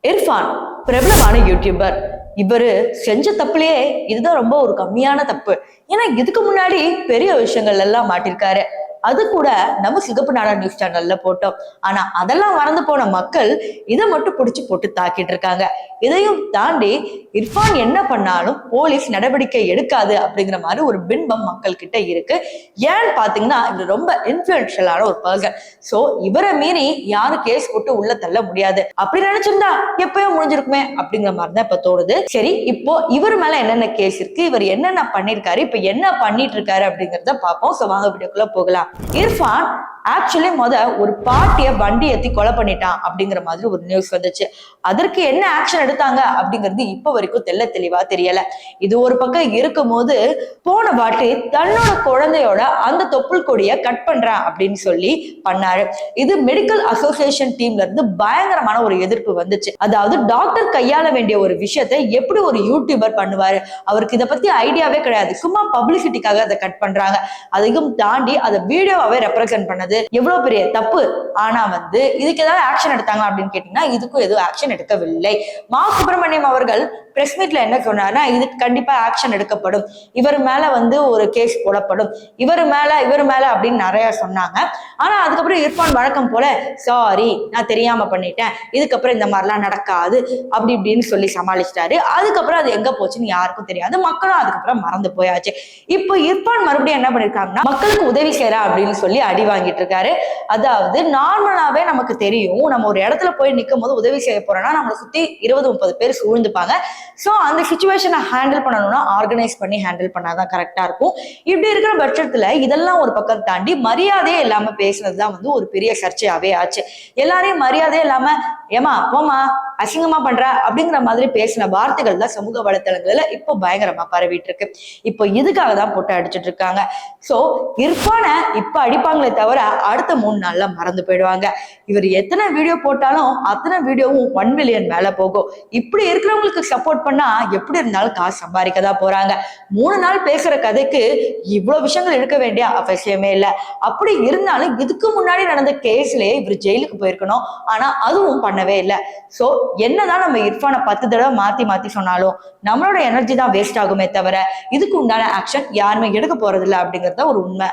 இர்ஃபான் பிரபலமான யூடியூபர். இவரு செஞ்ச தப்புலயே இதுதான் ரொம்ப ஒரு கம்மியான தப்பு. ஏன்னா இதுக்கு முன்னாடி பெரிய விஷயங்கள் எல்லாம் மாட்டிருக்காரு. அது கூட நம்ம சிகப்பு நாடா நியூஸ் சேனல்ல போட்டோம். ஆனா அதெல்லாம் மறந்து போன மக்கள் இதை மட்டும் பிடிச்சு போட்டு தாக்கிட்டு இருக்காங்க. இதையும் தாண்டி இர்ஃபான் என்ன பண்ணாலும் போலீஸ் நடவடிக்கை எடுக்காது அப்படிங்கிற மாதிரி ஒரு பின்பம் மக்கள் கிட்ட இருக்கு. ஏன்னு பாத்தீங்கன்னா இவர் ரொம்ப இன்ஃபுளுன்ஷியலான ஒரு பர்சன். சோ இவரை மீறி யாரும் கேஸ் போட்டு உள்ள தள்ள முடியாது. அப்படி நினைச்சிருந்தா எப்பயோ முடிஞ்சிருக்குமே அப்படிங்கிற மாதிரி தான் இப்ப தோணுது. சரி, இப்போ இவர் மேல என்னென்ன கேஸ் இருக்கு, இவர் என்னென்ன பண்ணிருக்காரு, இப்ப என்ன பண்ணிட்டு இருக்காரு அப்படிங்கறத பார்ப்போம். சோ வாங்க வீடியோக்குள்ள போகலாம். இர்ஃபான் ஆக்சுவலி ஒரு பாட்டிய வண்டி ஏத்தி கொலை பண்ணிட்டான் அப்படிங்கிற மாதிரி ஒரு நியூஸ் வந்துச்சு. அதற்கு என்ன ஆக்ஷன் எடுத்தாங்க அப்படிங்கிறது இப்ப வரைக்கும் தெளிவா தெரியல. இது ஒரு பக்கம் இருக்கும் போது போன வாட்டி தன்னோட குழந்தையோட அந்த தொப்புள் கொடிய கட் பண்றேன் அப்படின்னு சொல்லி பண்ணாரு. இது மெடிக்கல் அசோசியேஷன் டீம்ல இருந்து பயங்கரமான ஒரு எதிர்ப்பு வந்துச்சு. அதாவது டாக்டர் கையாள வேண்டிய ஒரு விஷயத்தை எப்படி ஒரு யூடியூபர் பண்ணுவாரு, அவருக்கு இதை பத்தி ஐடியாவே கிடையாது, சும்மா பப்ளிசிட்டிக்காக அதை கட் பண்றாங்க. அதையும் தாண்டி அதை வீடியோவாவே ரெப்ரசென்ட் பண்ணது எவ்வளவு பெரிய தப்பு. ஆனா இதுக்கு ஏதாவது ஆக்ஷன் எடுத்தாங்க அப்படின்னு கேட்டீங்கன்னா இதுக்கும் எதுவும் ஆக்ஷன் எடுக்கவில்லை. மா சுப்பிரமணியம் அவர்கள் பிரஸ் மீட்ல என்ன சொன்னாருன்னா இதுக்கு கண்டிப்பா ஆக்ஷன் எடுக்கப்படும், இவர் மேல ஒரு கேஸ் போடப்படும், இவர் மேல அப்படின்னு நிறைய சொன்னாங்க. ஆனா அதுக்கப்புறம் இர்ஃபான் வழக்கம் போல சாரி நான் தெரியாம பண்ணிட்டேன், இதுக்கப்புறம் இந்த மாதிரிலாம் நடக்காது அப்படி இப்படின்னு சொல்லி சமாளிச்சிட்டாரு. அதுக்கப்புறம் அது எங்க போச்சுன்னு யாருக்கும் தெரியாது, மக்களும் அதுக்கப்புறம் மறந்து போயாச்சு. இப்போ இர்ஃபான் மறுபடியும் என்ன பண்ணிருக்காங்கன்னா மக்களுக்கு உதவி செய்யறா அப்படின்னு சொல்லி அடி வாங்கிட்டு இருக்காரு. அதாவது நார்மலாவே நமக்கு தெரியும், நம்ம ஒரு இடத்துல போய் நிற்கும் போது உதவி செய்ய போறோம்னா நம்மளை சுத்தி 20-30 பேர் சூழ்ந்துப்பாங்க. சோ அந்த சிச்சுவேஷனை ஹேண்டில் பண்ணணும்னா ஆர்கனைஸ் பண்ணி ஹேண்டில் பண்ணாதான் கரெக்டா இருக்கும். இப்படி இருக்கிற பட்சத்துல இதெல்லாம் ஒரு பக்கம் தாண்டி மரியாதையே இல்லாம பேசுனதுதான் ஒரு பெரிய சர்ச்சையாவே ஆச்சு. எல்லாரையும் மரியாதையே இல்லாம ஏமா போமா அசிங்கமா பண்ற அப்படிங்கிற மாதிரி பேசின வார்த்தைகள் தான் சமூக வலைத்தளங்கள்ல இப்போ பயங்கரமா பரவிட்டு இருக்கு. இப்போ இதுக்காக தான் போட்டு அடிச்சுட்டு இருக்காங்க. சோ இர்ஃபான இப்ப அடிப்பாங்களே தவிர அடுத்த 3 நாள்ல மறந்து போயிடுவாங்க. இவர் எத்தனை வீடியோ போட்டாலும் அத்தனை வீடியோவும் 1 மில்லியன் மேல போகும். இப்படி இருக்கிறவங்களுக்கு சப்போர்ட் பண்ணா எப்படி இருந்தாலும் காசு சம்பாதிக்கதான் போறாங்க. 3 நாள் பேசுற கதைக்கு இவ்வளவு விஷயங்கள் எடுக்க வேண்டிய அவசியமே இல்லை. அப்படி இருந்தாலும் இதுக்கு முன்னாடி நடந்த கேஸ்லயே இவர் ஜெயிலுக்கு போயிருக்கணும். ஆனா அதுவும் பண்ணவே இல்லை. சோ என்னதான் நம்ம இர்ஃபானை 10 தடவை மாத்தி சொன்னாலும் நம்மளோட எனர்ஜி தான் வேஸ்ட் ஆகுமே தவிர இதுக்கு உண்டான ஆக்ஷன் யாருமே எடுக்க போறது இல்லை அப்படிங்கறத ஒரு உண்மை.